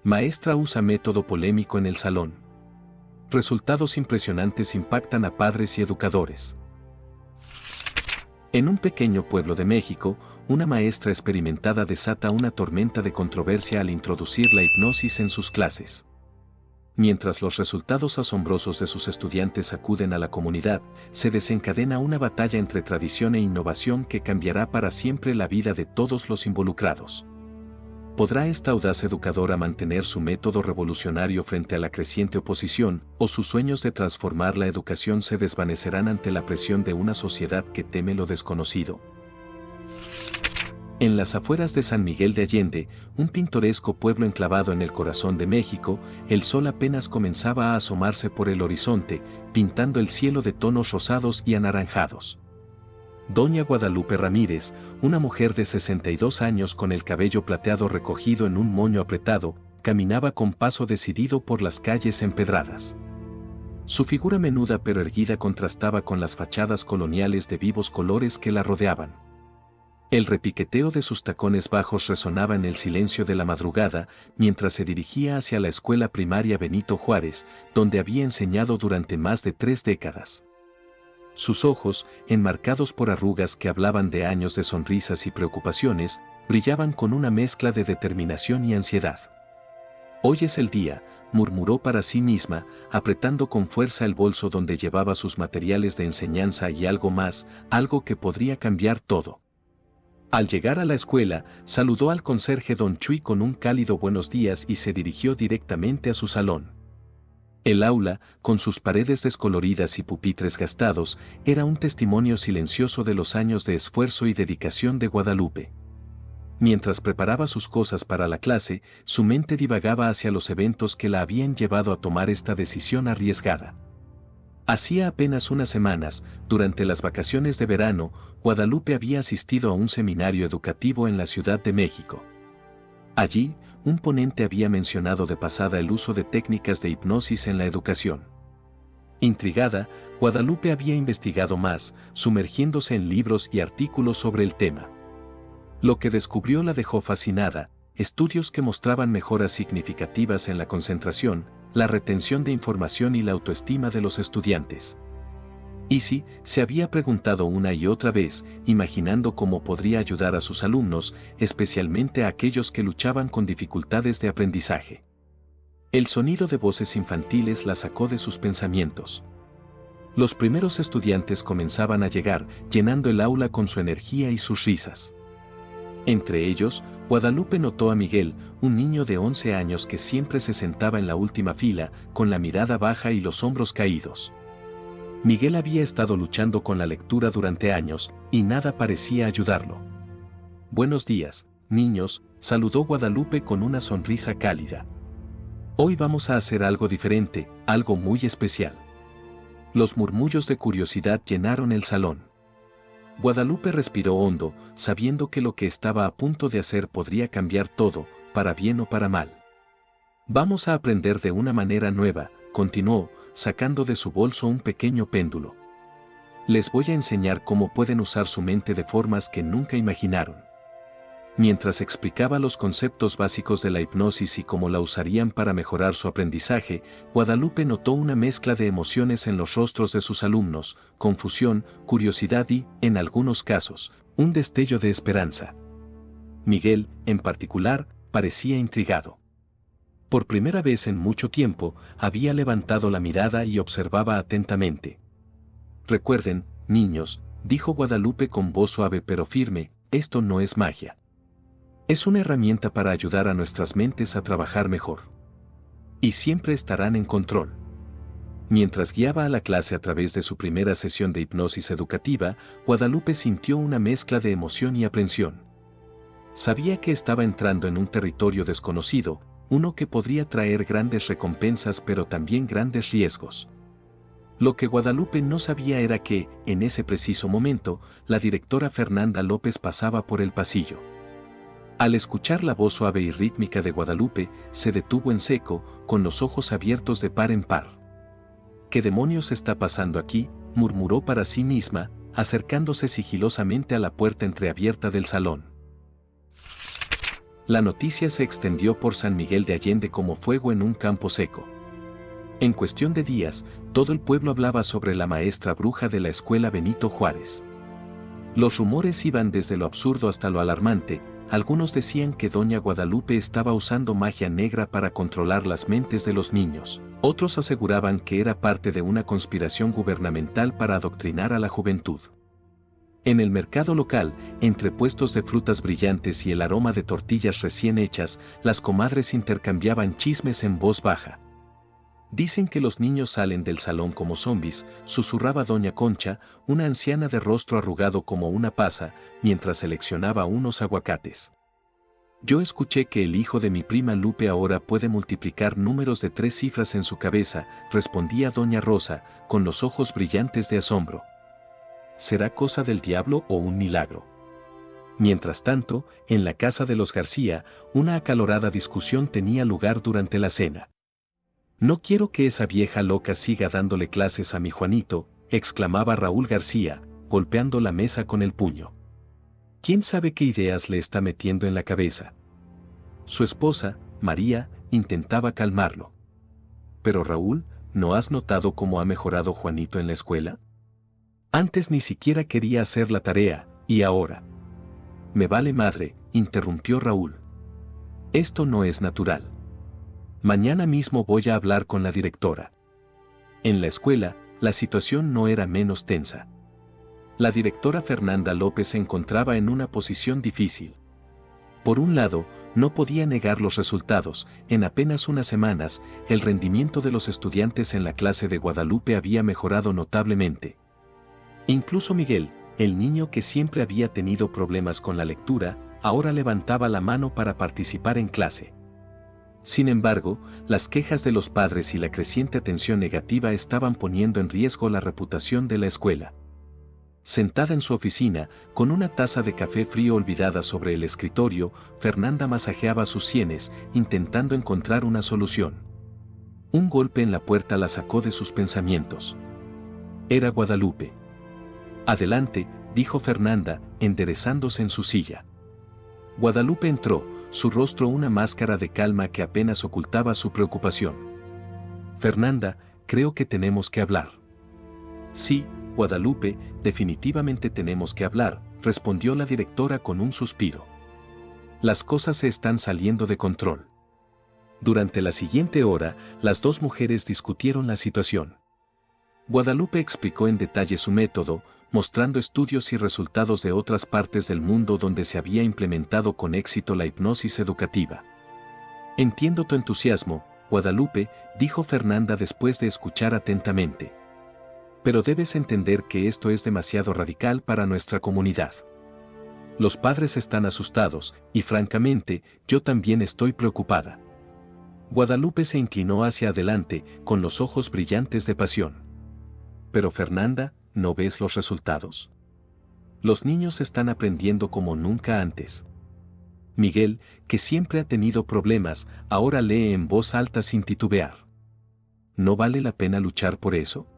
Maestra usa método polémico en el salón. Resultados impresionantes impactan a padres y educadores. En un pequeño pueblo de México, una maestra experimentada desata una tormenta de controversia al introducir la hipnosis en sus clases. Mientras los resultados asombrosos de sus estudiantes acuden a la comunidad, se desencadena una batalla entre tradición e innovación que cambiará para siempre la vida de todos los involucrados. ¿Podrá esta audaz educadora mantener su método revolucionario frente a la creciente oposición, o sus sueños de transformar la educación se desvanecerán ante la presión de una sociedad que teme lo desconocido? En las afueras de San Miguel de Allende, un pintoresco pueblo enclavado en el corazón de México, el sol apenas comenzaba a asomarse por el horizonte, pintando el cielo de tonos rosados y anaranjados. Doña Guadalupe Ramírez, una mujer de 62 años con el cabello plateado recogido en un moño apretado, caminaba con paso decidido por las calles empedradas. Su figura menuda pero erguida contrastaba con las fachadas coloniales de vivos colores que la rodeaban. El repiqueteo de sus tacones bajos resonaba en el silencio de la madrugada mientras se dirigía hacia la escuela primaria Benito Juárez, donde había enseñado durante más de 3 décadas. Sus ojos, enmarcados por arrugas que hablaban de años de sonrisas y preocupaciones, brillaban con una mezcla de determinación y ansiedad. «Hoy es el día», murmuró para sí misma, apretando con fuerza el bolso donde llevaba sus materiales de enseñanza y algo más, algo que podría cambiar todo. Al llegar a la escuela, saludó al conserje don Chuy con un cálido buenos días y se dirigió directamente a su salón. El aula, con sus paredes descoloridas y pupitres gastados, era un testimonio silencioso de los años de esfuerzo y dedicación de Guadalupe. Mientras preparaba sus cosas para la clase, su mente divagaba hacia los eventos que la habían llevado a tomar esta decisión arriesgada. Hacía apenas unas semanas, durante las vacaciones de verano, Guadalupe había asistido a un seminario educativo en la Ciudad de México. Allí, un ponente había mencionado de pasada el uso de técnicas de hipnosis en la educación. Intrigada, Guadalupe había investigado más, sumergiéndose en libros y artículos sobre el tema. Lo que descubrió la dejó fascinada: estudios que mostraban mejoras significativas en la concentración, la retención de información y la autoestima de los estudiantes. Easy se había preguntado una y otra vez, imaginando cómo podría ayudar a sus alumnos, especialmente a aquellos que luchaban con dificultades de aprendizaje. El sonido de voces infantiles la sacó de sus pensamientos. Los primeros estudiantes comenzaban a llegar, llenando el aula con su energía y sus risas. Entre ellos, Guadalupe notó a Miguel, un niño de 11 años que siempre se sentaba en la última fila, con la mirada baja y los hombros caídos. Miguel había estado luchando con la lectura durante años, y nada parecía ayudarlo. «Buenos días, niños», saludó Guadalupe con una sonrisa cálida. «Hoy vamos a hacer algo diferente, algo muy especial». Los murmullos de curiosidad llenaron el salón. Guadalupe respiró hondo, sabiendo que lo que estaba a punto de hacer podría cambiar todo, para bien o para mal. «Vamos a aprender de una manera nueva», continuó, sacando de su bolso un pequeño péndulo. «Les voy a enseñar cómo pueden usar su mente de formas que nunca imaginaron». Mientras explicaba los conceptos básicos de la hipnosis y cómo la usarían para mejorar su aprendizaje, Guadalupe notó una mezcla de emociones en los rostros de sus alumnos: confusión, curiosidad y, en algunos casos, un destello de esperanza. Miguel, en particular, parecía intrigado. Por primera vez en mucho tiempo, había levantado la mirada y observaba atentamente. «Recuerden, niños», dijo Guadalupe con voz suave pero firme, «esto no es magia. Es una herramienta para ayudar a nuestras mentes a trabajar mejor. Y siempre estarán en control». Mientras guiaba a la clase a través de su primera sesión de hipnosis educativa, Guadalupe sintió una mezcla de emoción y aprensión. Sabía que estaba entrando en un territorio desconocido, uno que podría traer grandes recompensas pero también grandes riesgos. Lo que Guadalupe no sabía era que, en ese preciso momento, la directora Fernanda López pasaba por el pasillo. Al escuchar la voz suave y rítmica de Guadalupe, se detuvo en seco, con los ojos abiertos de par en par. «¿Qué demonios está pasando aquí?», murmuró para sí misma, acercándose sigilosamente a la puerta entreabierta del salón. La noticia se extendió por San Miguel de Allende como fuego en un campo seco. En cuestión de días, todo el pueblo hablaba sobre la maestra bruja de la escuela Benito Juárez. Los rumores iban desde lo absurdo hasta lo alarmante. Algunos decían que doña Guadalupe estaba usando magia negra para controlar las mentes de los niños. Otros aseguraban que era parte de una conspiración gubernamental para adoctrinar a la juventud. En el mercado local, entre puestos de frutas brillantes y el aroma de tortillas recién hechas, las comadres intercambiaban chismes en voz baja. Dicen que los niños salen del salón como zombis, susurraba doña Concha, una anciana de rostro arrugado como una pasa, mientras seleccionaba unos aguacates. Yo escuché que el hijo de mi prima Lupe ahora puede multiplicar números de 3 cifras en su cabeza, respondía doña Rosa, con los ojos brillantes de asombro. ¿Será cosa del diablo o un milagro? Mientras tanto, en la casa de los García, una acalorada discusión tenía lugar durante la cena. No quiero que esa vieja loca siga dándole clases a mi Juanito, exclamaba Raúl García, golpeando la mesa con el puño. ¿Quién sabe qué ideas le está metiendo en la cabeza? Su esposa, María, intentaba calmarlo. Pero Raúl, ¿no has notado cómo ha mejorado Juanito en la escuela? Antes ni siquiera quería hacer la tarea, y ahora. Me vale madre, interrumpió Raúl. Esto no es natural. Mañana mismo voy a hablar con la directora. En la escuela, la situación no era menos tensa. La directora Fernanda López se encontraba en una posición difícil. Por un lado, no podía negar los resultados. En apenas unas semanas, el rendimiento de los estudiantes en la clase de Guadalupe había mejorado notablemente. Incluso Miguel, el niño que siempre había tenido problemas con la lectura, ahora levantaba la mano para participar en clase. Sin embargo, las quejas de los padres y la creciente atención negativa estaban poniendo en riesgo la reputación de la escuela. Sentada en su oficina, con una taza de café frío olvidada sobre el escritorio, Fernanda masajeaba sus sienes, intentando encontrar una solución. Un golpe en la puerta la sacó de sus pensamientos. Era Guadalupe. Adelante, dijo Fernanda, enderezándose en su silla. Guadalupe entró, su rostro una máscara de calma que apenas ocultaba su preocupación. Fernanda, creo que tenemos que hablar. Sí, Guadalupe, definitivamente tenemos que hablar, respondió la directora con un suspiro. Las cosas se están saliendo de control. Durante la siguiente hora, las dos mujeres discutieron la situación. Guadalupe explicó en detalle su método, mostrando estudios y resultados de otras partes del mundo donde se había implementado con éxito la hipnosis educativa. Entiendo tu entusiasmo, Guadalupe, dijo Fernanda después de escuchar atentamente. Pero debes entender que esto es demasiado radical para nuestra comunidad. Los padres están asustados, y francamente, yo también estoy preocupada. Guadalupe se inclinó hacia adelante, con los ojos brillantes de pasión. Pero Fernanda, ¿no ves los resultados? Los niños están aprendiendo como nunca antes. Miguel, que siempre ha tenido problemas, ahora lee en voz alta sin titubear. ¿No vale la pena luchar por eso?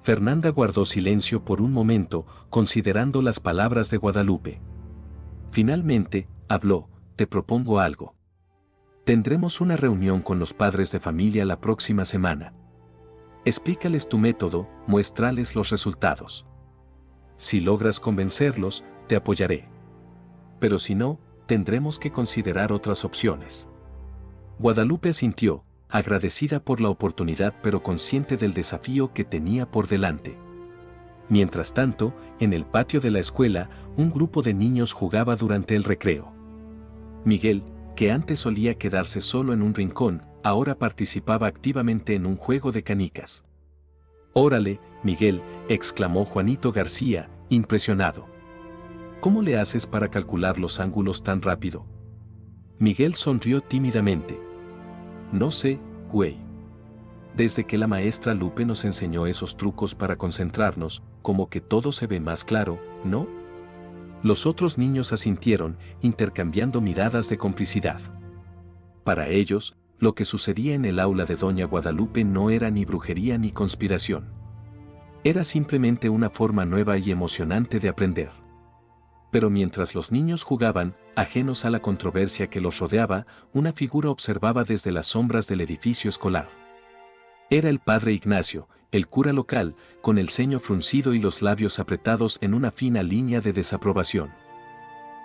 Fernanda guardó silencio por un momento, considerando las palabras de Guadalupe. Finalmente, habló, te propongo algo. Tendremos una reunión con los padres de familia la próxima semana. Explícales tu método, muéstrales los resultados. Si logras convencerlos, te apoyaré. Pero si no, tendremos que considerar otras opciones. Guadalupe asintió, agradecida por la oportunidad pero consciente del desafío que tenía por delante. Mientras tanto, en el patio de la escuela, un grupo de niños jugaba durante el recreo. Miguel, que antes solía quedarse solo en un rincón, ahora participaba activamente en un juego de canicas. «Órale, Miguel», exclamó Juanito García, impresionado. «¿Cómo le haces para calcular los ángulos tan rápido?» Miguel sonrió tímidamente. «No sé, güey. Desde que la maestra Lupe nos enseñó esos trucos para concentrarnos, como que todo se ve más claro, ¿no?» Los otros niños asintieron, intercambiando miradas de complicidad. Para ellos, lo que sucedía en el aula de Doña Guadalupe no era ni brujería ni conspiración. Era simplemente una forma nueva y emocionante de aprender. Pero mientras los niños jugaban, ajenos a la controversia que los rodeaba, una figura observaba desde las sombras del edificio escolar. Era el padre Ignacio, el cura local, con el ceño fruncido y los labios apretados en una fina línea de desaprobación.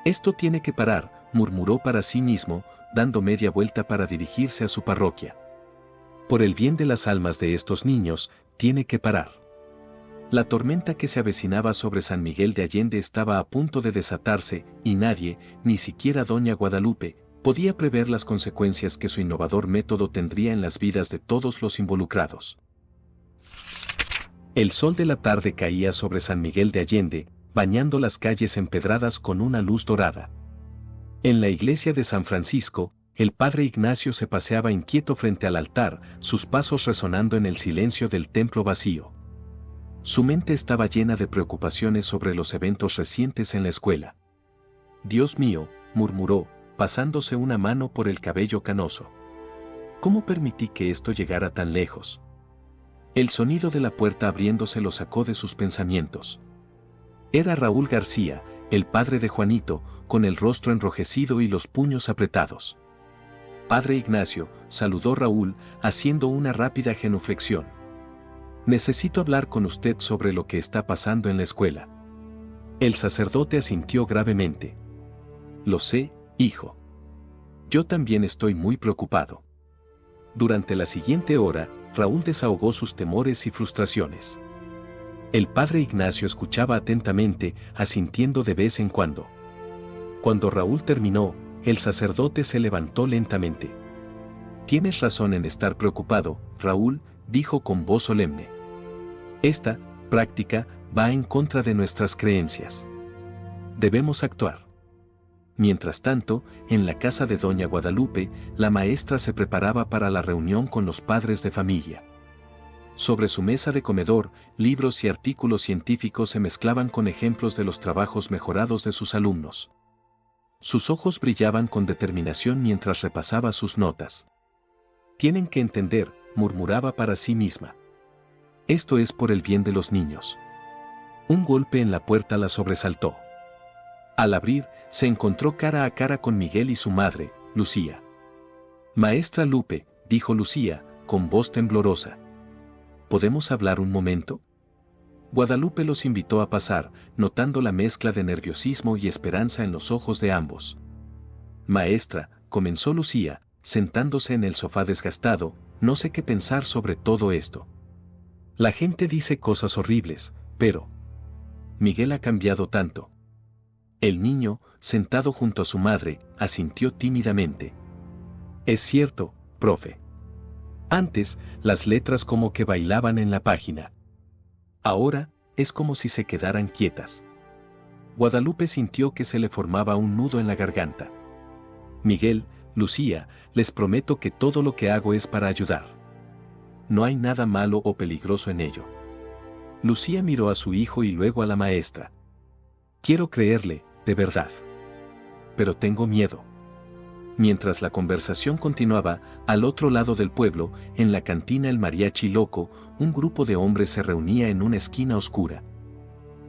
«Esto tiene que parar», murmuró para sí mismo, dando media vuelta para dirigirse a su parroquia. «Por el bien de las almas de estos niños, tiene que parar». La tormenta que se avecinaba sobre San Miguel de Allende estaba a punto de desatarse, y nadie, ni siquiera doña Guadalupe, podía prever las consecuencias que su innovador método tendría en las vidas de todos los involucrados. El sol de la tarde caía sobre San Miguel de Allende, bañando las calles empedradas con una luz dorada. En la iglesia de San Francisco, el padre Ignacio se paseaba inquieto frente al altar, sus pasos resonando en el silencio del templo vacío. Su mente estaba llena de preocupaciones sobre los eventos recientes en la escuela. «Dios mío», murmuró, pasándose una mano por el cabello canoso. «¿Cómo permití que esto llegara tan lejos?». El sonido de la puerta abriéndose lo sacó de sus pensamientos. Era Raúl García, el padre de Juanito, con el rostro enrojecido y los puños apretados. «Padre Ignacio», saludó Raúl, haciendo una rápida genuflexión. «Necesito hablar con usted sobre lo que está pasando en la escuela». El sacerdote asintió gravemente. «Lo sé, hijo. Yo también estoy muy preocupado». Durante la siguiente hora, Raúl desahogó sus temores y frustraciones. El padre Ignacio escuchaba atentamente, asintiendo de vez en cuando. Cuando Raúl terminó, el sacerdote se levantó lentamente. «Tienes razón en estar preocupado, Raúl», dijo con voz solemne. «Esta práctica va en contra de nuestras creencias. Debemos actuar». Mientras tanto, en la casa de doña Guadalupe, la maestra se preparaba para la reunión con los padres de familia. Sobre su mesa de comedor, libros y artículos científicos se mezclaban con ejemplos de los trabajos mejorados de sus alumnos. Sus ojos brillaban con determinación mientras repasaba sus notas. «Tienen que entender», murmuraba para sí misma. «Esto es por el bien de los niños». Un golpe en la puerta la sobresaltó. Al abrir, se encontró cara a cara con Miguel y su madre, Lucía. «Maestra Lupe», dijo Lucía, con voz temblorosa. «¿Podemos hablar un momento?». Guadalupe los invitó a pasar, notando la mezcla de nerviosismo y esperanza en los ojos de ambos. «Maestra», comenzó Lucía, sentándose en el sofá desgastado, «no sé qué pensar sobre todo esto. La gente dice cosas horribles, pero Miguel ha cambiado tanto». El niño, sentado junto a su madre, asintió tímidamente. «Es cierto, profe. Antes, las letras como que bailaban en la página. Ahora, es como si se quedaran quietas». Guadalupe sintió que se le formaba un nudo en la garganta. «Miguel, Lucía, les prometo que todo lo que hago es para ayudar. No hay nada malo o peligroso en ello». Lucía miró a su hijo y luego a la maestra. «Quiero creerle, de verdad. Pero tengo miedo». Mientras la conversación continuaba, al otro lado del pueblo, en la cantina El Mariachi Loco, un grupo de hombres se reunía en una esquina oscura.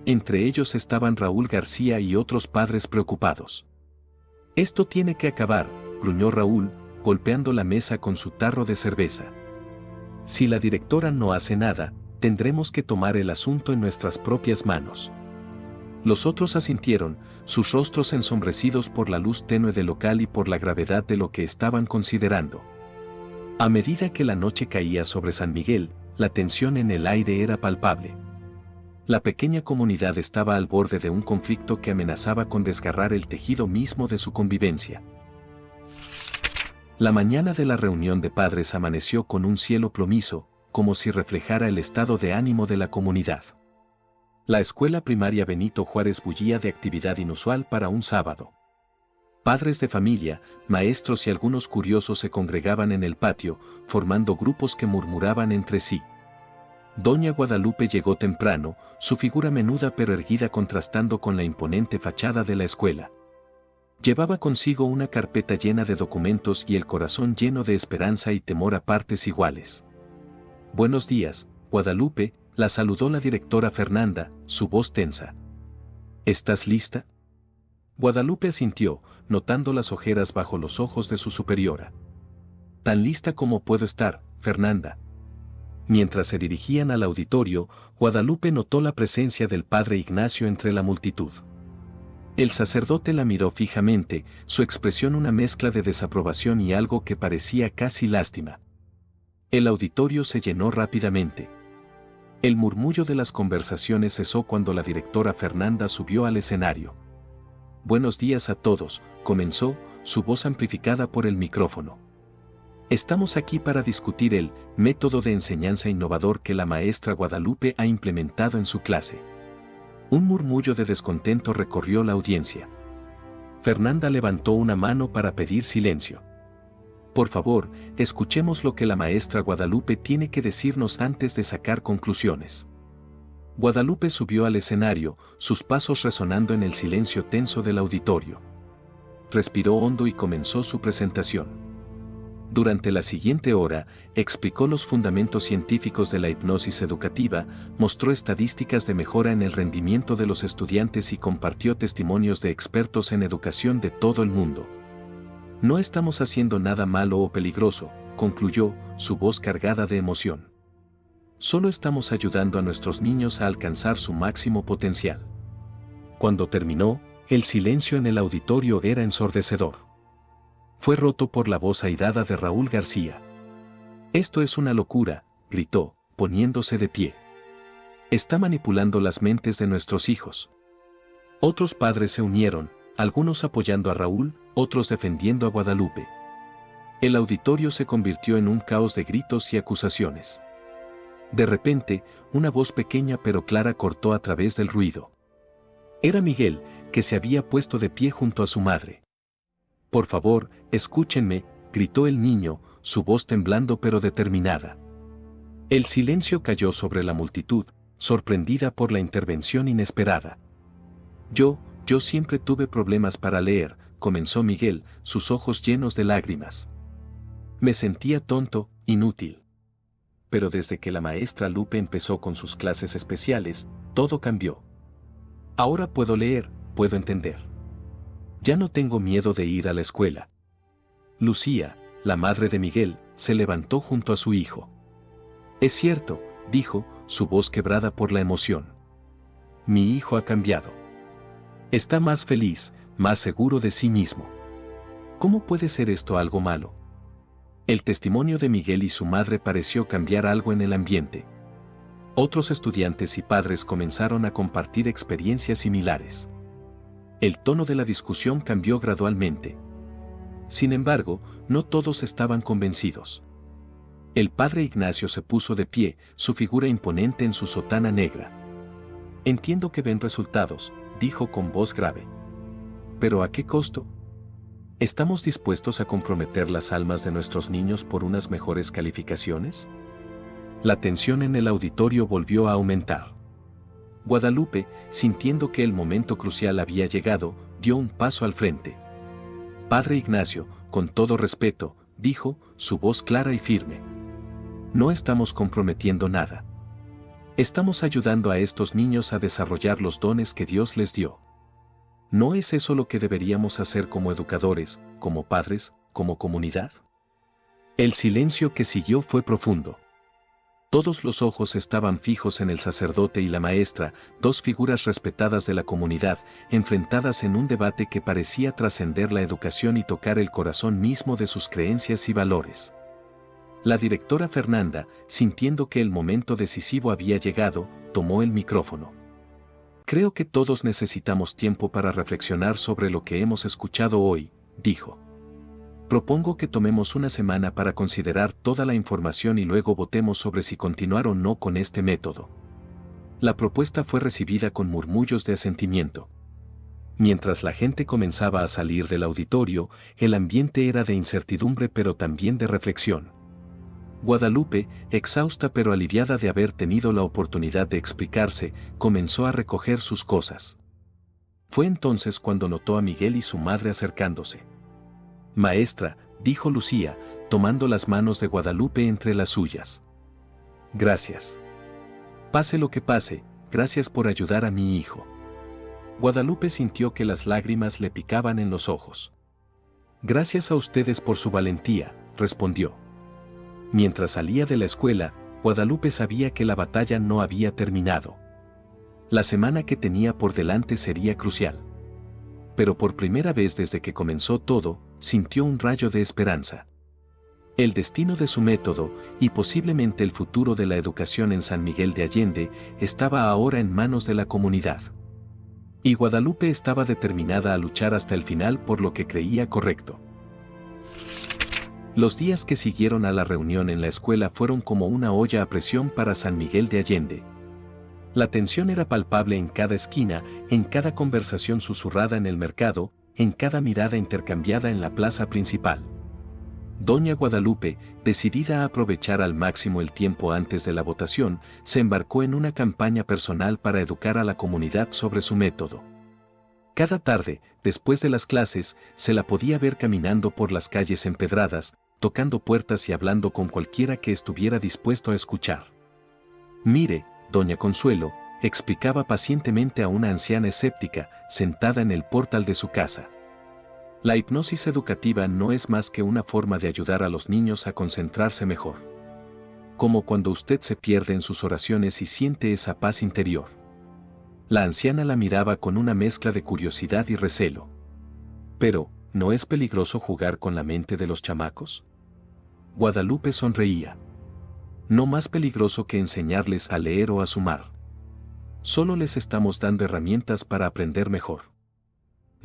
Entre ellos estaban Raúl García y otros padres preocupados. «Esto tiene que acabar», gruñó Raúl, golpeando la mesa con su tarro de cerveza. «Si la directora no hace nada, tendremos que tomar el asunto en nuestras propias manos». Los otros asintieron, sus rostros ensombrecidos por la luz tenue del local y por la gravedad de lo que estaban considerando. A medida que la noche caía sobre San Miguel, la tensión en el aire era palpable. La pequeña comunidad estaba al borde de un conflicto que amenazaba con desgarrar el tejido mismo de su convivencia. La mañana de la reunión de padres amaneció con un cielo plomizo, como si reflejara el estado de ánimo de la comunidad. La escuela primaria Benito Juárez bullía de actividad inusual para un sábado. Padres de familia, maestros y algunos curiosos se congregaban en el patio, formando grupos que murmuraban entre sí. Doña Guadalupe llegó temprano, su figura menuda pero erguida contrastando con la imponente fachada de la escuela. Llevaba consigo una carpeta llena de documentos y el corazón lleno de esperanza y temor a partes iguales. «Buenos días, Guadalupe», la saludó la directora Fernanda, su voz tensa. «¿Estás lista?». Guadalupe asintió, notando las ojeras bajo los ojos de su superiora. Tan lista como puedo estar, Fernanda. Mientras se dirigían al auditorio, Guadalupe notó la presencia del padre Ignacio entre la multitud. El sacerdote la miró fijamente, su expresión una mezcla de desaprobación y algo que parecía casi lástima. El auditorio se llenó rápidamente. El murmullo de las conversaciones cesó cuando la directora Fernanda subió al escenario. Buenos días a todos, comenzó, su voz amplificada por el micrófono. Estamos aquí para discutir el método de enseñanza innovador que la maestra Guadalupe ha implementado en su clase. Un murmullo de descontento recorrió la audiencia. Fernanda levantó una mano para pedir silencio. Por favor, escuchemos lo que la maestra Guadalupe tiene que decirnos antes de sacar conclusiones. Guadalupe subió al escenario, sus pasos resonando en el silencio tenso del auditorio. Respiró hondo y comenzó su presentación. Durante la siguiente hora, explicó los fundamentos científicos de la hipnosis educativa, mostró estadísticas de mejora en el rendimiento de los estudiantes y compartió testimonios de expertos en educación de todo el mundo. No estamos haciendo nada malo o peligroso, concluyó, su voz cargada de emoción. Solo estamos ayudando a nuestros niños a alcanzar su máximo potencial. Cuando terminó, el silencio en el auditorio era ensordecedor. Fue roto por la voz airada de Raúl García. Esto es una locura, gritó, poniéndose de pie. Está manipulando las mentes de nuestros hijos. Otros padres se unieron, algunos apoyando a Raúl, otros defendiendo a Guadalupe. El auditorio se convirtió en un caos de gritos y acusaciones. De repente, una voz pequeña pero clara cortó a través del ruido. Era Miguel, que se había puesto de pie junto a su madre. Por favor, escúchenme, gritó el niño, su voz temblando pero determinada. El silencio cayó sobre la multitud, sorprendida por la intervención inesperada. Yo siempre tuve problemas para leer, comenzó Miguel, sus ojos llenos de lágrimas. Me sentía tonto, inútil. Pero desde que la maestra Lupe empezó con sus clases especiales, todo cambió. Ahora puedo leer, puedo entender. Ya no tengo miedo de ir a la escuela. Lucía, la madre de Miguel, se levantó junto a su hijo. Es cierto, dijo, su voz quebrada por la emoción. Mi hijo ha cambiado. Está más feliz, más seguro de sí mismo. ¿Cómo puede ser esto algo malo? El testimonio de Miguel y su madre pareció cambiar algo en el ambiente. Otros estudiantes y padres comenzaron a compartir experiencias similares. El tono de la discusión cambió gradualmente. Sin embargo, no todos estaban convencidos. El padre Ignacio se puso de pie, su figura imponente en su sotana negra. Entiendo que ven resultados, dijo con voz grave. ¿Pero a qué costo? ¿Estamos dispuestos a comprometer las almas de nuestros niños por unas mejores calificaciones? La tensión en el auditorio volvió a aumentar. Guadalupe, sintiendo que el momento crucial había llegado, dio un paso al frente. Padre Ignacio, con todo respeto, dijo, su voz clara y firme. No estamos comprometiendo nada. Estamos ayudando a estos niños a desarrollar los dones que Dios les dio. ¿No es eso lo que deberíamos hacer como educadores, como padres, como comunidad? El silencio que siguió fue profundo. Todos los ojos estaban fijos en el sacerdote y la maestra, dos figuras respetadas de la comunidad, enfrentadas en un debate que parecía trascender la educación y tocar el corazón mismo de sus creencias y valores. La directora Fernanda, sintiendo que el momento decisivo había llegado, tomó el micrófono. Creo que todos necesitamos tiempo para reflexionar sobre lo que hemos escuchado hoy, dijo. Propongo que tomemos una semana para considerar toda la información y luego votemos sobre si continuar o no con este método. La propuesta fue recibida con murmullos de asentimiento. Mientras la gente comenzaba a salir del auditorio, el ambiente era de incertidumbre pero también de reflexión. Guadalupe, exhausta pero aliviada de haber tenido la oportunidad de explicarse, comenzó a recoger sus cosas. Fue entonces cuando notó a Miguel y su madre acercándose. Maestra, dijo Lucía, tomando las manos de Guadalupe entre las suyas. Gracias. Pase lo que pase, gracias por ayudar a mi hijo. Guadalupe sintió que las lágrimas le picaban en los ojos. Gracias a ustedes por su valentía, respondió. Mientras salía de la escuela, Guadalupe sabía que la batalla no había terminado. La semana que tenía por delante sería crucial. Pero por primera vez desde que comenzó todo, sintió un rayo de esperanza. El destino de su método, y posiblemente el futuro de la educación en San Miguel de Allende, estaba ahora en manos de la comunidad. Y Guadalupe estaba determinada a luchar hasta el final por lo que creía correcto. Los días que siguieron a la reunión en la escuela fueron como una olla a presión para San Miguel de Allende. La tensión era palpable en cada esquina, en cada conversación susurrada en el mercado, en cada mirada intercambiada en la plaza principal. Doña Guadalupe, decidida a aprovechar al máximo el tiempo antes de la votación, se embarcó en una campaña personal para educar a la comunidad sobre su método. Cada tarde, después de las clases, se la podía ver caminando por las calles empedradas, tocando puertas y hablando con cualquiera que estuviera dispuesto a escuchar. Mire, doña Consuelo, explicaba pacientemente a una anciana escéptica, sentada en el portal de su casa. La hipnosis educativa no es más que una forma de ayudar a los niños a concentrarse mejor. Como cuando usted se pierde en sus oraciones y siente esa paz interior. La anciana la miraba con una mezcla de curiosidad y recelo. Pero, ¿no es peligroso jugar con la mente de los chamacos? Guadalupe sonreía. No más peligroso que enseñarles a leer o a sumar. Solo les estamos dando herramientas para aprender mejor.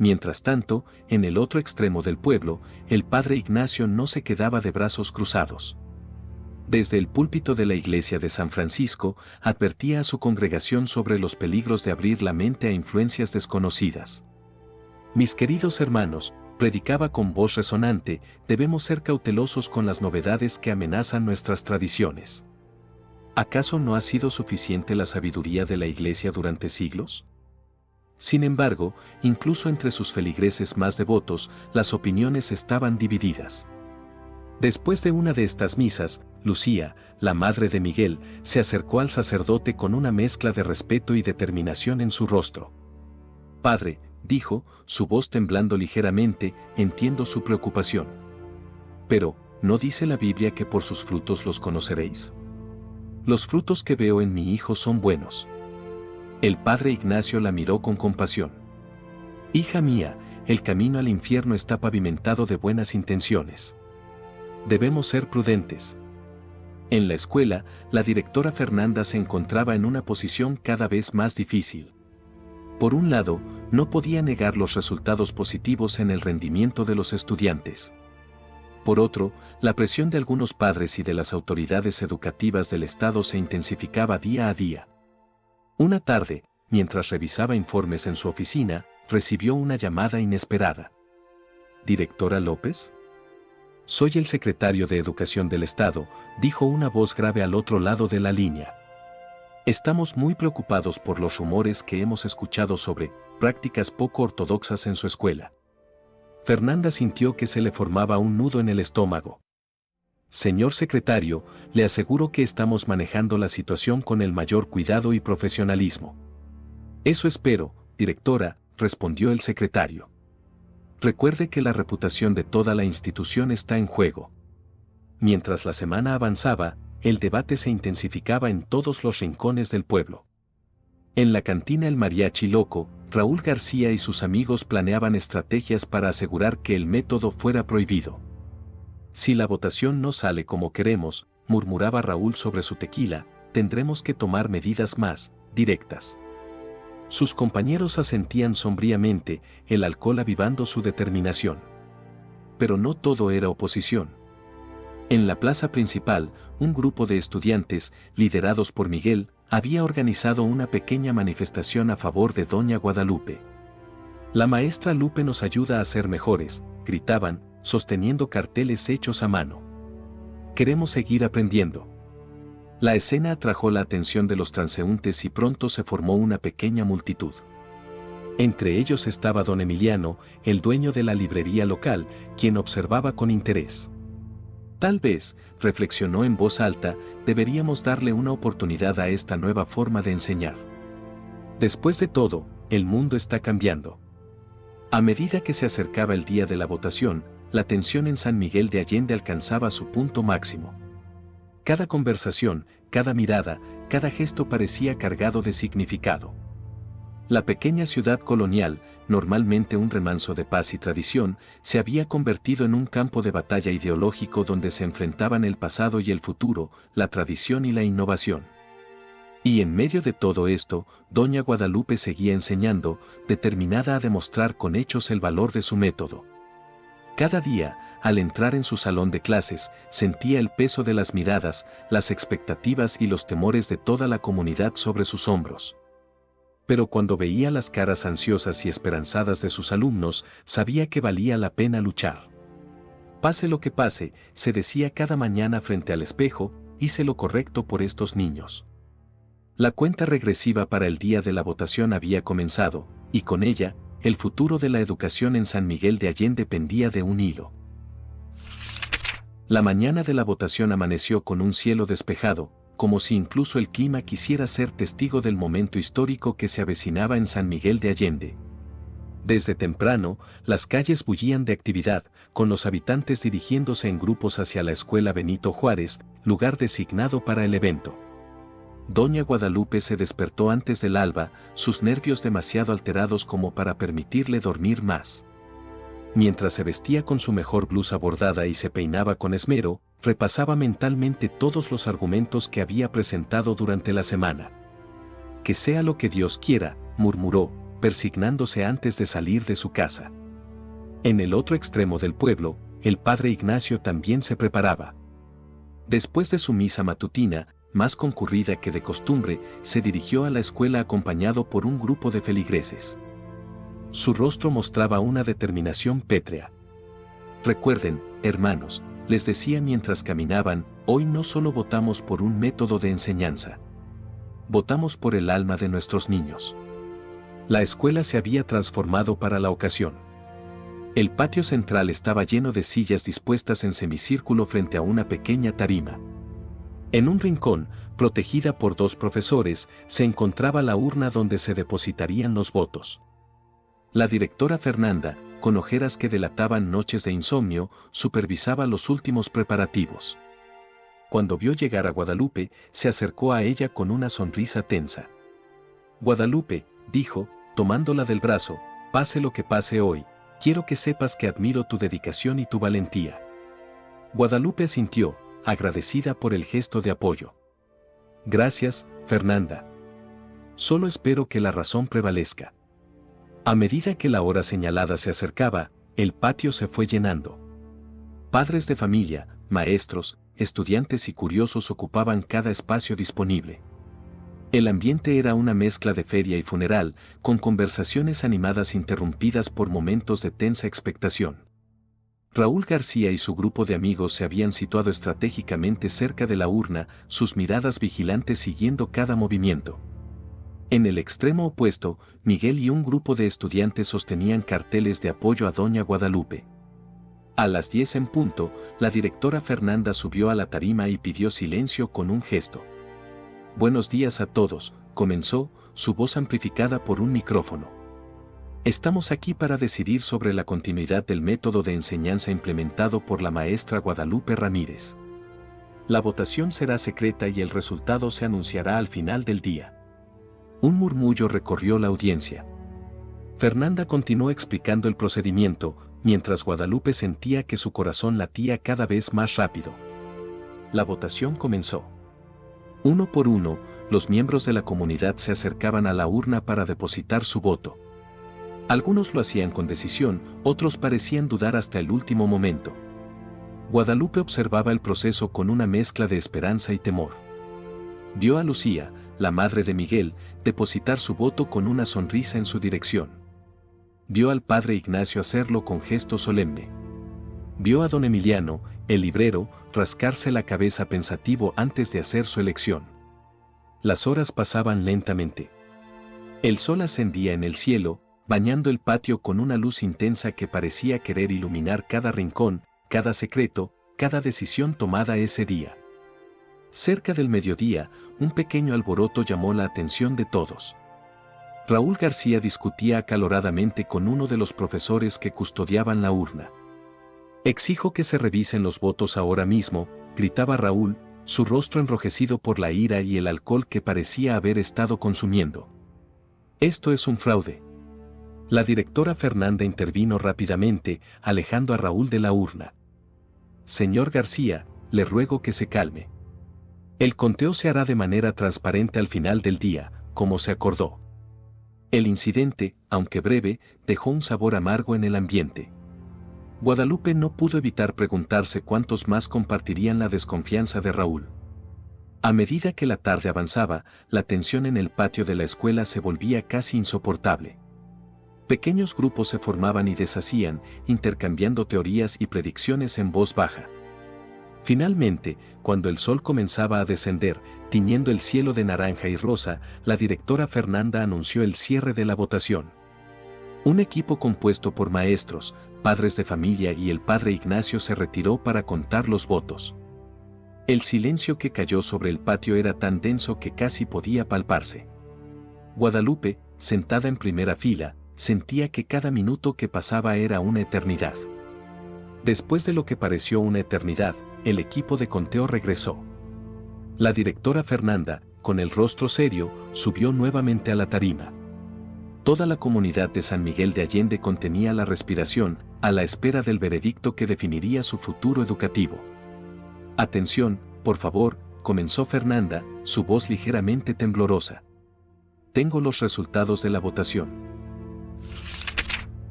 Mientras tanto, en el otro extremo del pueblo, el padre Ignacio no se quedaba de brazos cruzados. Desde el púlpito de la iglesia de San Francisco, advertía a su congregación sobre los peligros de abrir la mente a influencias desconocidas. Mis queridos hermanos, predicaba con voz resonante, debemos ser cautelosos con las novedades que amenazan nuestras tradiciones. ¿Acaso no ha sido suficiente la sabiduría de la iglesia durante siglos? Sin embargo, incluso entre sus feligreses más devotos, las opiniones estaban divididas. Después de una de estas misas, Lucía, la madre de Miguel, se acercó al sacerdote con una mezcla de respeto y determinación en su rostro. Padre, dijo, su voz temblando ligeramente, entiendo su preocupación. Pero, ¿no dice la Biblia que por sus frutos los conoceréis? Los frutos que veo en mi hijo son buenos. El padre Ignacio la miró con compasión. Hija mía, el camino al infierno está pavimentado de buenas intenciones. Debemos ser prudentes. En la escuela, la directora Fernanda se encontraba en una posición cada vez más difícil. Por un lado, no podía negar los resultados positivos en el rendimiento de los estudiantes. Por otro, la presión de algunos padres y de las autoridades educativas del Estado se intensificaba día a día. Una tarde, mientras revisaba informes en su oficina, recibió una llamada inesperada. ¿Directora López? Soy el secretario de Educación del Estado, dijo una voz grave al otro lado de la línea. Estamos muy preocupados por los rumores que hemos escuchado sobre prácticas poco ortodoxas en su escuela. Fernanda sintió que se le formaba un nudo en el estómago. Señor secretario, le aseguro que estamos manejando la situación con el mayor cuidado y profesionalismo. Eso espero, directora, respondió el secretario. Recuerde que la reputación de toda la institución está en juego. Mientras la semana avanzaba, el debate se intensificaba en todos los rincones del pueblo. En la cantina El Mariachi Loco, Raúl García y sus amigos planeaban estrategias para asegurar que el método fuera prohibido. Si la votación no sale como queremos, murmuraba Raúl sobre su tequila, tendremos que tomar medidas más directas. Sus compañeros asentían sombríamente, el alcohol avivando su determinación. Pero no todo era oposición. En la plaza principal, un grupo de estudiantes, liderados por Miguel, había organizado una pequeña manifestación a favor de Doña Guadalupe. La maestra Lupe nos ayuda a ser mejores, gritaban, sosteniendo carteles hechos a mano. Queremos seguir aprendiendo. La escena atrajo la atención de los transeúntes y pronto se formó una pequeña multitud. Entre ellos estaba don Emiliano, el dueño de la librería local, quien observaba con interés. Tal vez, reflexionó en voz alta, deberíamos darle una oportunidad a esta nueva forma de enseñar. Después de todo, el mundo está cambiando. A medida que se acercaba el día de la votación, la tensión en San Miguel de Allende alcanzaba su punto máximo. Cada conversación, cada mirada, cada gesto parecía cargado de significado. La pequeña ciudad colonial, normalmente un remanso de paz y tradición, se había convertido en un campo de batalla ideológico donde se enfrentaban el pasado y el futuro, la tradición y la innovación. Y en medio de todo esto, doña Guadalupe seguía enseñando, determinada a demostrar con hechos el valor de su método. Cada día, al entrar en su salón de clases, sentía el peso de las miradas, las expectativas y los temores de toda la comunidad sobre sus hombros. Pero cuando veía las caras ansiosas y esperanzadas de sus alumnos, sabía que valía la pena luchar. Pase lo que pase, se decía cada mañana frente al espejo, hice lo correcto por estos niños. La cuenta regresiva para el día de la votación había comenzado, y con ella, el futuro de la educación en San Miguel de Allende pendía de un hilo. La mañana de la votación amaneció con un cielo despejado, como si incluso el clima quisiera ser testigo del momento histórico que se avecinaba en San Miguel de Allende. Desde temprano, las calles bullían de actividad, con los habitantes dirigiéndose en grupos hacia la escuela Benito Juárez, lugar designado para el evento. Doña Guadalupe se despertó antes del alba, sus nervios demasiado alterados como para permitirle dormir más. Mientras se vestía con su mejor blusa bordada y se peinaba con esmero, repasaba mentalmente todos los argumentos que había presentado durante la semana. Que sea lo que Dios quiera, murmuró, persignándose antes de salir de su casa. En el otro extremo del pueblo, el padre Ignacio también se preparaba. Después de su misa matutina, más concurrida que de costumbre, se dirigió a la escuela acompañado por un grupo de feligreses. Su rostro mostraba una determinación pétrea. Recuerden, hermanos, les decía mientras caminaban, hoy no solo votamos por un método de enseñanza. Votamos por el alma de nuestros niños. La escuela se había transformado para la ocasión. El patio central estaba lleno de sillas dispuestas en semicírculo frente a una pequeña tarima. En un rincón, protegida por dos profesores, se encontraba la urna donde se depositarían los votos. La directora Fernanda, con ojeras que delataban noches de insomnio, supervisaba los últimos preparativos. Cuando vio llegar a Guadalupe, se acercó a ella con una sonrisa tensa. Guadalupe, dijo, tomándola del brazo, pase lo que pase hoy, quiero que sepas que admiro tu dedicación y tu valentía. Guadalupe asintió, agradecida por el gesto de apoyo. Gracias, Fernanda. Solo espero que la razón prevalezca. A medida que la hora señalada se acercaba, el patio se fue llenando. Padres de familia, maestros, estudiantes y curiosos ocupaban cada espacio disponible. El ambiente era una mezcla de feria y funeral, con conversaciones animadas interrumpidas por momentos de tensa expectación. Raúl García y su grupo de amigos se habían situado estratégicamente cerca de la urna, sus miradas vigilantes siguiendo cada movimiento. En el extremo opuesto, Miguel y un grupo de estudiantes sostenían carteles de apoyo a doña Guadalupe. A las 10 en punto, la directora Fernanda subió a la tarima y pidió silencio con un gesto. Buenos días a todos, comenzó, su voz amplificada por un micrófono. Estamos aquí para decidir sobre la continuidad del método de enseñanza implementado por la maestra Guadalupe Ramírez. La votación será secreta y el resultado se anunciará al final del día. Un murmullo recorrió la audiencia. Fernanda continuó explicando el procedimiento, mientras Guadalupe sentía que su corazón latía cada vez más rápido. La votación comenzó. Uno por uno, los miembros de la comunidad se acercaban a la urna para depositar su voto. Algunos lo hacían con decisión, otros parecían dudar hasta el último momento. Guadalupe observaba el proceso con una mezcla de esperanza y temor. Vio a Lucía, la madre de Miguel, depositar su voto con una sonrisa en su dirección. Vio al padre Ignacio hacerlo con gesto solemne. Vio a don Emiliano, el librero, rascarse la cabeza pensativo antes de hacer su elección. Las horas pasaban lentamente. El sol ascendía en el cielo, bañando el patio con una luz intensa que parecía querer iluminar cada rincón, cada secreto, cada decisión tomada ese día. Cerca del mediodía, un pequeño alboroto llamó la atención de todos. Raúl García discutía acaloradamente con uno de los profesores que custodiaban la urna. «Exijo que se revisen los votos ahora mismo», gritaba Raúl, su rostro enrojecido por la ira y el alcohol que parecía haber estado consumiendo. «Esto es un fraude». La directora Fernanda intervino rápidamente, alejando a Raúl de la urna. «Señor García, le ruego que se calme. El conteo se hará de manera transparente al final del día, como se acordó». El incidente, aunque breve, dejó un sabor amargo en el ambiente. Guadalupe no pudo evitar preguntarse cuántos más compartirían la desconfianza de Raúl. A medida que la tarde avanzaba, la tensión en el patio de la escuela se volvía casi insoportable. Pequeños grupos se formaban y deshacían, intercambiando teorías y predicciones en voz baja. Finalmente, cuando el sol comenzaba a descender, tiñendo el cielo de naranja y rosa, la directora Fernanda anunció el cierre de la votación. Un equipo compuesto por maestros, padres de familia y el padre Ignacio se retiró para contar los votos. El silencio que cayó sobre el patio era tan denso que casi podía palparse. Guadalupe, sentada en primera fila, sentía que cada minuto que pasaba era una eternidad. Después de lo que pareció una eternidad, el equipo de conteo regresó. La directora Fernanda, con el rostro serio, subió nuevamente a la tarima. Toda la comunidad de San Miguel de Allende contenía la respiración, a la espera del veredicto que definiría su futuro educativo. «Atención, por favor», comenzó Fernanda, su voz ligeramente temblorosa. «Tengo los resultados de la votación».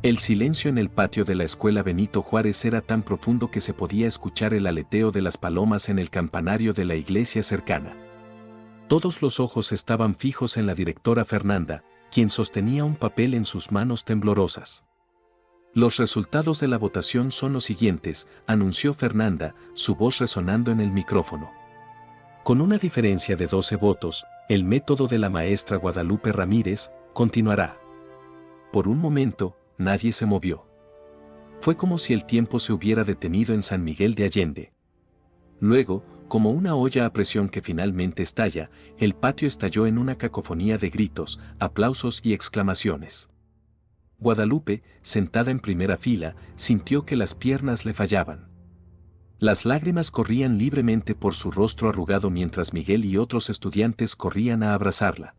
El silencio en el patio de la escuela Benito Juárez era tan profundo que se podía escuchar el aleteo de las palomas en el campanario de la iglesia cercana. Todos los ojos estaban fijos en la directora Fernanda, quien sostenía un papel en sus manos temblorosas. «Los resultados de la votación son los siguientes», anunció Fernanda, su voz resonando en el micrófono. «Con una diferencia de 12 votos, el método de la maestra Guadalupe Ramírez continuará». Por un momento, nadie se movió. Fue como si el tiempo se hubiera detenido en San Miguel de Allende. Luego, como una olla a presión que finalmente estalla, el patio estalló en una cacofonía de gritos, aplausos y exclamaciones. Guadalupe, sentada en primera fila, sintió que las piernas le fallaban. Las lágrimas corrían libremente por su rostro arrugado mientras Miguel y otros estudiantes corrían a abrazarla.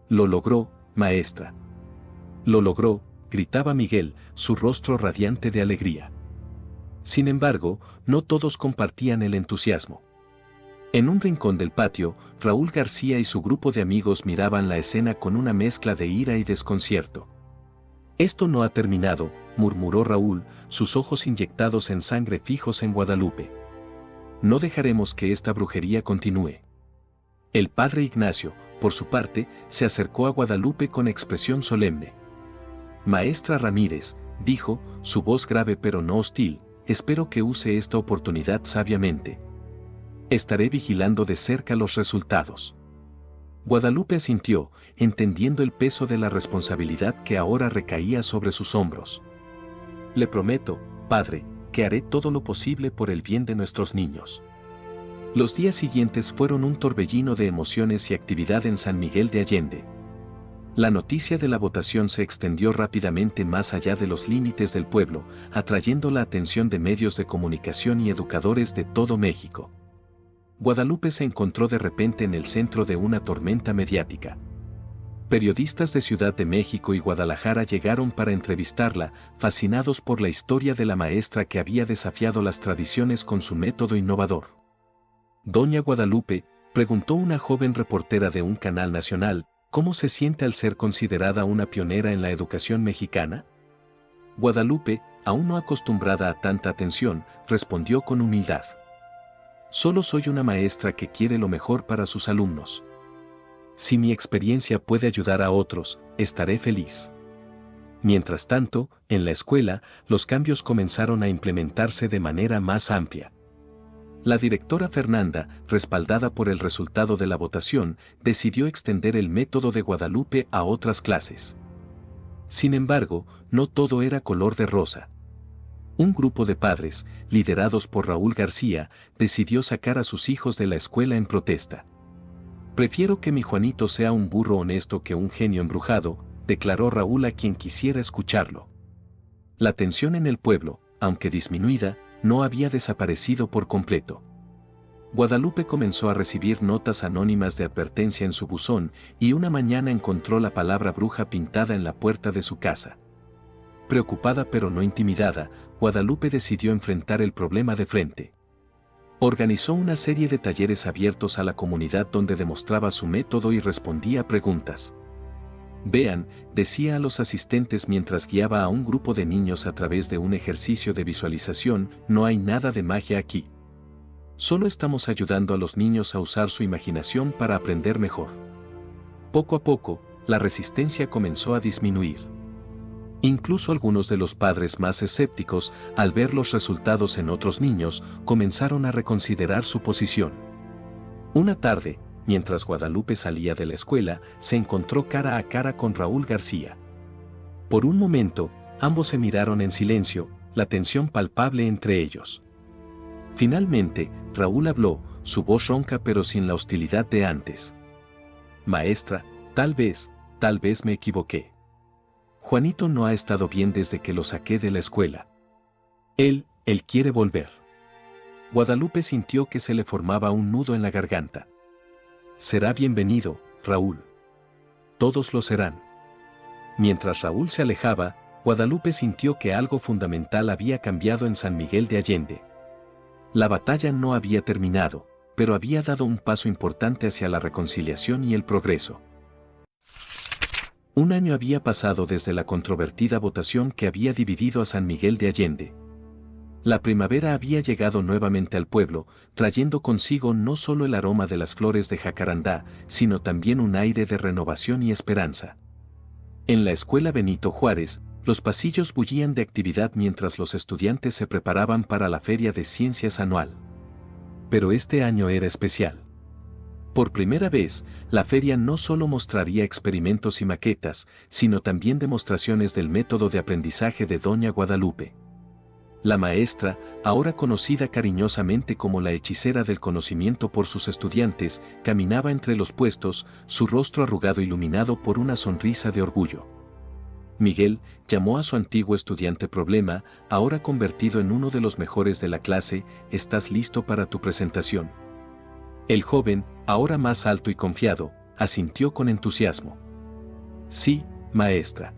«Lo logró, maestra». «Lo logró», gritaba Miguel, su rostro radiante de alegría. Sin embargo, no todos compartían el entusiasmo. En un rincón del patio, Raúl García y su grupo de amigos miraban la escena con una mezcla de ira y desconcierto. «Esto no ha terminado», murmuró Raúl, sus ojos inyectados en sangre fijos en Guadalupe. «No dejaremos que esta brujería continúe». El padre Ignacio, por su parte, se acercó a Guadalupe con expresión solemne. «Maestra Ramírez», dijo, su voz grave pero no hostil, «espero que use esta oportunidad sabiamente. Estaré vigilando de cerca los resultados». Guadalupe asintió, entendiendo el peso de la responsabilidad que ahora recaía sobre sus hombros. «Le prometo, padre, que haré todo lo posible por el bien de nuestros niños». Los días siguientes fueron un torbellino de emociones y actividad en San Miguel de Allende. La noticia de la votación se extendió rápidamente más allá de los límites del pueblo, atrayendo la atención de medios de comunicación y educadores de todo México. Guadalupe se encontró de repente en el centro de una tormenta mediática. Periodistas de Ciudad de México y Guadalajara llegaron para entrevistarla, fascinados por la historia de la maestra que había desafiado las tradiciones con su método innovador. «Doña Guadalupe», preguntó una joven reportera de un canal nacional, «¿cómo se siente al ser considerada una pionera en la educación mexicana?». Guadalupe, aún no acostumbrada a tanta atención, respondió con humildad. «Solo soy una maestra que quiere lo mejor para sus alumnos. Si mi experiencia puede ayudar a otros, estaré feliz». Mientras tanto, en la escuela, los cambios comenzaron a implementarse de manera más amplia. La directora Fernanda, respaldada por el resultado de la votación, decidió extender el método de Guadalupe a otras clases. Sin embargo, no todo era color de rosa. Un grupo de padres, liderados por Raúl García, decidió sacar a sus hijos de la escuela en protesta. Prefiero que mi Juanito sea un burro honesto que un genio embrujado, declaró Raúl a quien quisiera escucharlo. La tensión en el pueblo, aunque disminuida, no había desaparecido por completo. Guadalupe comenzó a recibir notas anónimas de advertencia en su buzón y una mañana encontró la palabra bruja pintada en la puerta de su casa. Preocupada pero no intimidada, Guadalupe decidió enfrentar el problema de frente. Organizó una serie de talleres abiertos a la comunidad donde demostraba su método y respondía a preguntas. Vean, decía a los asistentes mientras guiaba a un grupo de niños a través de un ejercicio de visualización, no hay nada de magia aquí. Solo estamos ayudando a los niños a usar su imaginación para aprender mejor. Poco a poco, la resistencia comenzó a disminuir. Incluso algunos de los padres más escépticos, al ver los resultados en otros niños, comenzaron a reconsiderar su posición. Una tarde, mientras Guadalupe salía de la escuela, se encontró cara a cara con Raúl García. Por un momento, ambos se miraron en silencio, la tensión palpable entre ellos. Finalmente, Raúl habló, su voz ronca pero sin la hostilidad de antes. Maestra, tal vez me equivoqué. Juanito no ha estado bien desde que lo saqué de la escuela. Él quiere volver. Guadalupe sintió que se le formaba un nudo en la garganta. Será bienvenido, Raúl. Todos lo serán. Mientras Raúl se alejaba, Guadalupe sintió que algo fundamental había cambiado en San Miguel de Allende. La batalla no había terminado, pero había dado un paso importante hacia la reconciliación y el progreso. Un año había pasado desde la controvertida votación que había dividido a San Miguel de Allende. La primavera había llegado nuevamente al pueblo, trayendo consigo no solo el aroma de las flores de jacarandá, sino también un aire de renovación y esperanza. En la escuela Benito Juárez, los pasillos bullían de actividad mientras los estudiantes se preparaban para la Feria de Ciencias anual. Pero este año era especial. Por primera vez, la feria no solo mostraría experimentos y maquetas, sino también demostraciones del método de aprendizaje de Doña Guadalupe. La maestra, ahora conocida cariñosamente como la hechicera del conocimiento por sus estudiantes, caminaba entre los puestos, su rostro arrugado iluminado por una sonrisa de orgullo. Miguel llamó a su antiguo estudiante problema, ahora convertido en uno de los mejores de la clase. ¿Estás listo para tu presentación? El joven, ahora más alto y confiado, asintió con entusiasmo. Sí, maestra.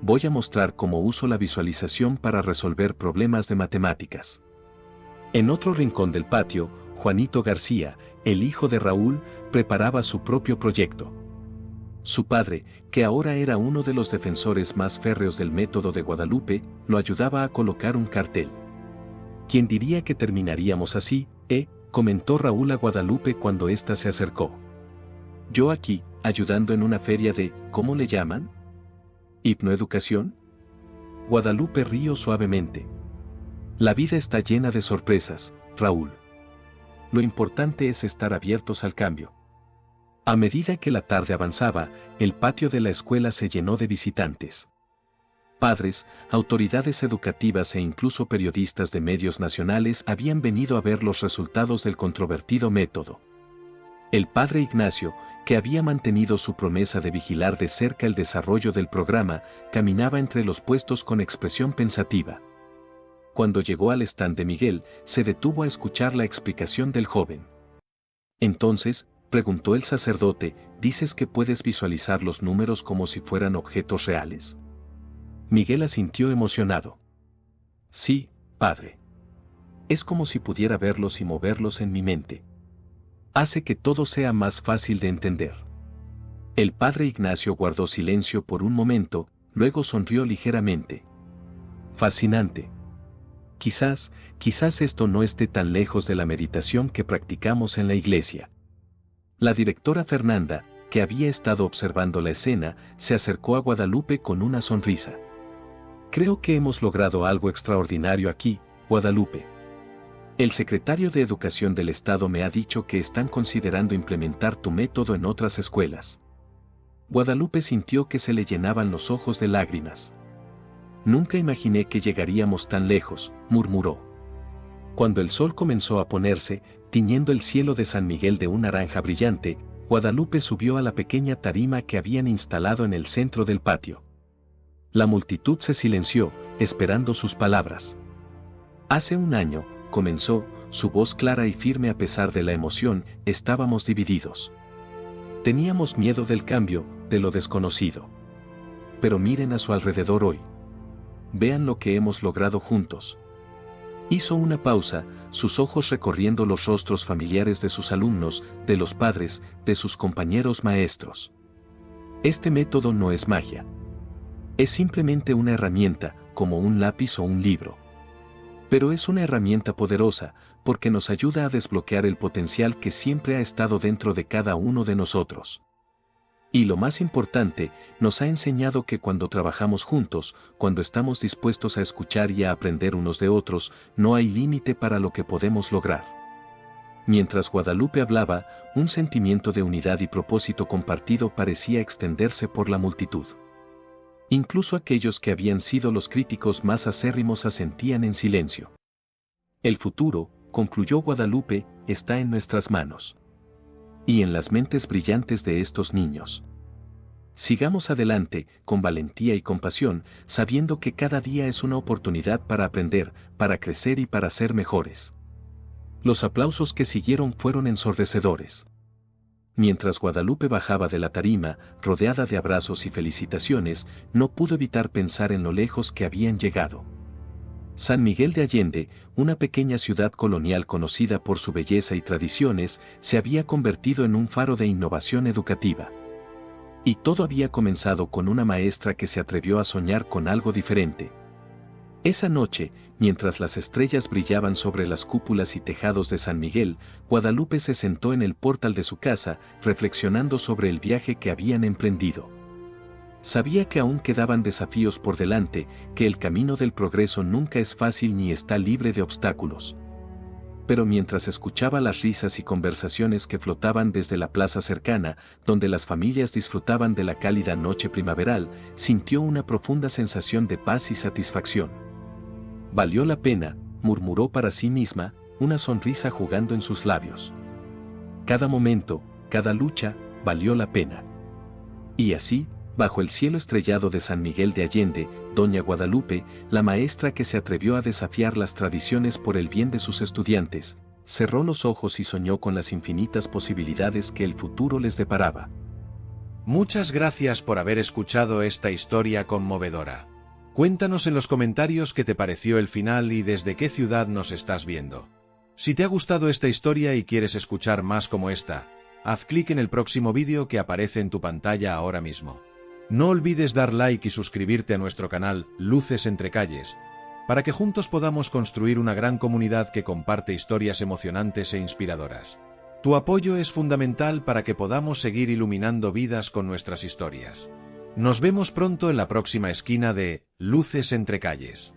Voy a mostrar cómo uso la visualización para resolver problemas de matemáticas. En otro rincón del patio, Juanito García, el hijo de Raúl, preparaba su propio proyecto. Su padre, que ahora era uno de los defensores más férreos del método de Guadalupe, lo ayudaba a colocar un cartel. ¿Quién diría que terminaríamos así, comentó Raúl a Guadalupe cuando ésta se acercó. Yo aquí, ayudando en una feria de, ¿cómo le llaman? ¿Hipnoeducación? Guadalupe rió suavemente. La vida está llena de sorpresas, Raúl. Lo importante es estar abiertos al cambio. A medida que la tarde avanzaba, el patio de la escuela se llenó de visitantes. Padres, autoridades educativas e incluso periodistas de medios nacionales habían venido a ver los resultados del controvertido método. El padre Ignacio, que había mantenido su promesa de vigilar de cerca el desarrollo del programa, caminaba entre los puestos con expresión pensativa. Cuando llegó al stand de Miguel, se detuvo a escuchar la explicación del joven. Entonces, preguntó el sacerdote, ¿dices que puedes visualizar los números como si fueran objetos reales? Miguel asintió emocionado. Sí, padre. Es como si pudiera verlos y moverlos en mi mente. Hace que todo sea más fácil de entender. El padre Ignacio guardó silencio por un momento, luego sonrió ligeramente. Fascinante. Quizás esto no esté tan lejos de la meditación que practicamos en la iglesia. La directora Fernanda, que había estado observando la escena, se acercó a Guadalupe con una sonrisa. Creo que hemos logrado algo extraordinario aquí, Guadalupe. El secretario de Educación del Estado me ha dicho que están considerando implementar tu método en otras escuelas. Guadalupe sintió que se le llenaban los ojos de lágrimas. Nunca imaginé que llegaríamos tan lejos, murmuró. Cuando el sol comenzó a ponerse, tiñendo el cielo de San Miguel de un naranja brillante, Guadalupe subió a la pequeña tarima que habían instalado en el centro del patio. La multitud se silenció, esperando sus palabras. Hace un año, comenzó, su voz clara y firme a pesar de la emoción, estábamos divididos. Teníamos miedo del cambio, de lo desconocido. Pero miren a su alrededor hoy. Vean lo que hemos logrado juntos. Hizo una pausa, sus ojos recorriendo los rostros familiares de sus alumnos, de los padres, de sus compañeros maestros. Este método no es magia. Es simplemente una herramienta, como un lápiz o un libro. Pero es una herramienta poderosa, porque nos ayuda a desbloquear el potencial que siempre ha estado dentro de cada uno de nosotros. Y lo más importante, nos ha enseñado que cuando trabajamos juntos, cuando estamos dispuestos a escuchar y a aprender unos de otros, no hay límite para lo que podemos lograr. Mientras Guadalupe hablaba, un sentimiento de unidad y propósito compartido parecía extenderse por la multitud. Incluso aquellos que habían sido los críticos más acérrimos asentían en silencio. El futuro, concluyó Guadalupe, está en nuestras manos. Y en las mentes brillantes de estos niños. Sigamos adelante, con valentía y compasión, sabiendo que cada día es una oportunidad para aprender, para crecer y para ser mejores. Los aplausos que siguieron fueron ensordecedores. Mientras Guadalupe bajaba de la tarima, rodeada de abrazos y felicitaciones, no pudo evitar pensar en lo lejos que habían llegado. San Miguel de Allende, una pequeña ciudad colonial conocida por su belleza y tradiciones, se había convertido en un faro de innovación educativa. Y todo había comenzado con una maestra que se atrevió a soñar con algo diferente. Esa noche, mientras las estrellas brillaban sobre las cúpulas y tejados de San Miguel, Guadalupe se sentó en el portal de su casa, reflexionando sobre el viaje que habían emprendido. Sabía que aún quedaban desafíos por delante, que el camino del progreso nunca es fácil ni está libre de obstáculos. Pero mientras escuchaba las risas y conversaciones que flotaban desde la plaza cercana, donde las familias disfrutaban de la cálida noche primaveral, sintió una profunda sensación de paz y satisfacción. Valió la pena, murmuró para sí misma, una sonrisa jugando en sus labios. Cada momento, cada lucha, valió la pena. Y así, bajo el cielo estrellado de San Miguel de Allende, doña Guadalupe, la maestra que se atrevió a desafiar las tradiciones por el bien de sus estudiantes, cerró los ojos y soñó con las infinitas posibilidades que el futuro les deparaba. Muchas gracias por haber escuchado esta historia conmovedora. Cuéntanos en los comentarios qué te pareció el final y desde qué ciudad nos estás viendo. Si te ha gustado esta historia y quieres escuchar más como esta, haz clic en el próximo vídeo que aparece en tu pantalla ahora mismo. No olvides dar like y suscribirte a nuestro canal Luces entre Calles, para que juntos podamos construir una gran comunidad que comparte historias emocionantes e inspiradoras. Tu apoyo es fundamental para que podamos seguir iluminando vidas con nuestras historias. Nos vemos pronto en la próxima esquina de Luces entre Calles.